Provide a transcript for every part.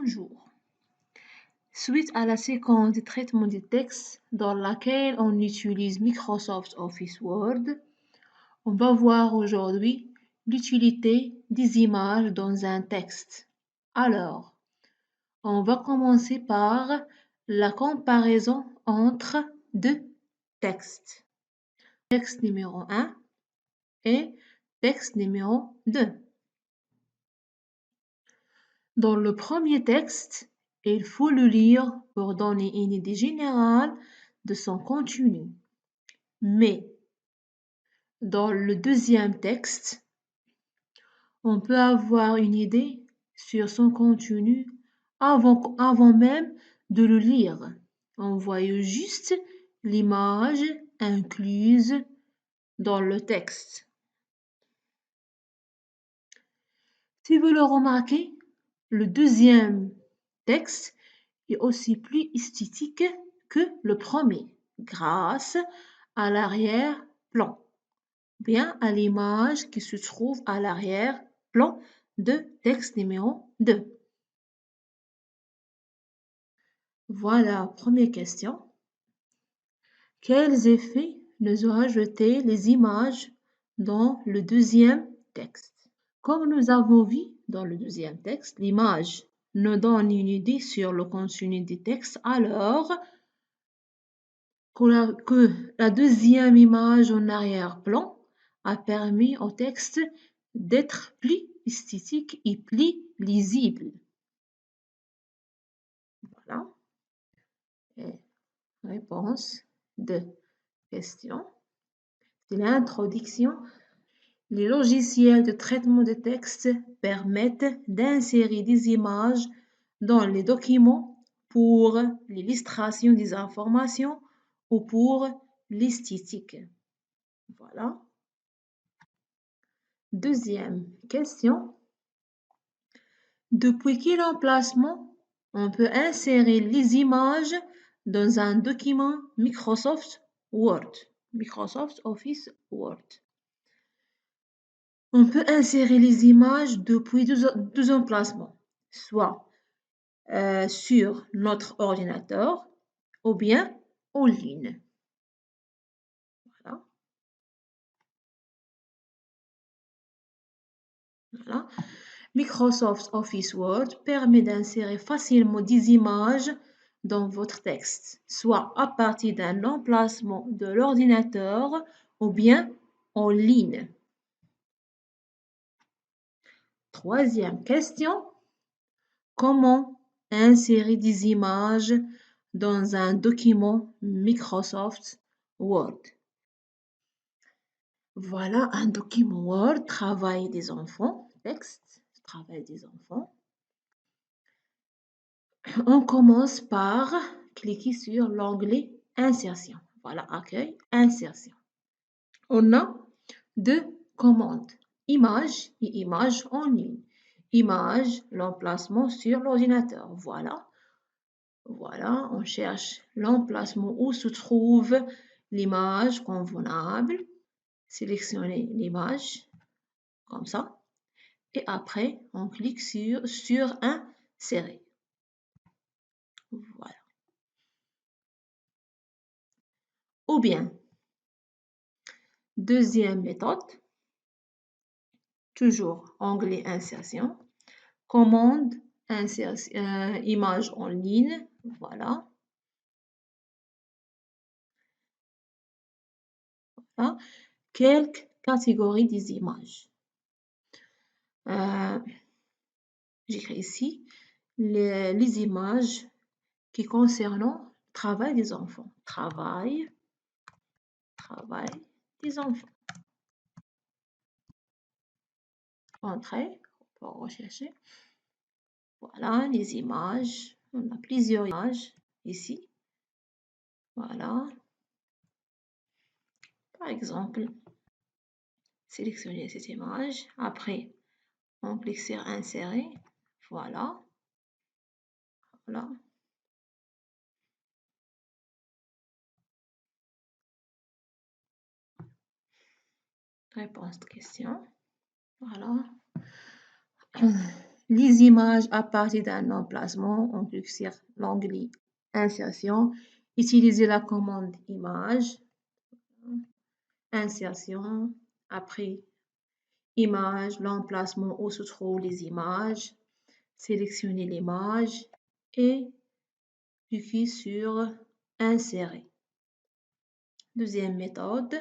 Bonjour. Suite à la séquence de traitement des textes dans laquelle on utilise Microsoft Office Word, on va voir aujourd'hui l'utilité des images dans un texte. Alors, on va commencer par la comparaison entre deux textes. Texte numéro 1 et texte numéro 2. Dans le premier texte, il faut le lire pour donner une idée générale de son contenu. Mais dans le deuxième texte, on peut avoir une idée sur son contenu avant même de le lire. On voit juste l'image incluse dans le texte. Si vous le remarquez, le deuxième texte est aussi plus esthétique que le premier, grâce à l'arrière-plan, bien à l'image qui se trouve à l'arrière-plan de texte numéro 2. Voilà, première question. Quels effets nous ont ajouté les images dans le deuxième texte? Comme nous avons vu dans le deuxième texte, l'image nous donne une idée sur le contenu du texte, alors que la deuxième image en arrière-plan a permis au texte d'être plus esthétique et plus lisible. Voilà. Et réponse de question. C'est l'introduction. Les logiciels de traitement de texte permettent d'insérer des images dans les documents pour l'illustration des informations ou pour l'esthétique. Voilà. Deuxième question. Depuis quel emplacement on peut insérer les images dans un document Microsoft Word, Microsoft Office Word? On peut insérer les images depuis deux emplacements, soit sur notre ordinateur ou bien en ligne. Voilà. Voilà. Microsoft Office Word permet d'insérer facilement des images dans votre texte, soit à partir d'un emplacement de l'ordinateur ou bien en ligne. Troisième question. Comment insérer des images dans un document Microsoft Word? Voilà un document Word, travail des enfants, texte, travail des enfants. On commence par cliquer sur l'onglet Insertion. Voilà, accueil, insertion. On a deux commandes, image et image en ligne. Image, l'emplacement sur l'ordinateur. Voilà. Voilà, on cherche l'emplacement où se trouve l'image convenable. Sélectionnez l'image, comme ça. Et après, on clique sur Insérer. Voilà. Ou bien, deuxième méthode, toujours onglet Insertion, commande image en ligne, voilà. Voilà. Quelques catégories des images. J'écris ici les images qui concernent le travail des enfants. Travail des enfants. Entrée, pour rechercher. Voilà les images. On a plusieurs images ici. Voilà. Par exemple, sélectionnez cette image. Après, on clique sur Insérer. Voilà. Voilà. Réponse de question. Voilà. les images à partir d'un emplacement. On clique sur l'onglet Insertion. Utilisez la commande Image, Insertion, après Image, l'emplacement où se trouvent les images. Sélectionnez l'image et cliquez sur Insérer. Deuxième méthode,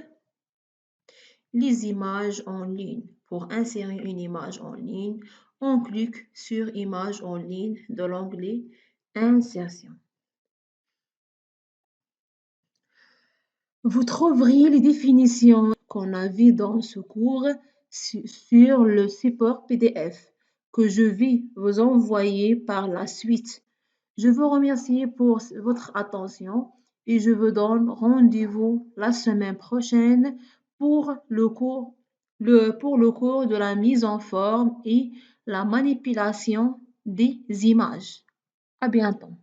les images en ligne. Pour insérer une image en ligne, on clique sur Image en ligne de l'onglet Insertion. Vous trouverez les définitions qu'on a vues dans ce cours sur le support PDF que je vais vous envoyer par la suite. Je vous remercie pour votre attention et je vous donne rendez-vous la semaine prochaine pour le cours, de la mise en forme et la manipulation des images. À bientôt.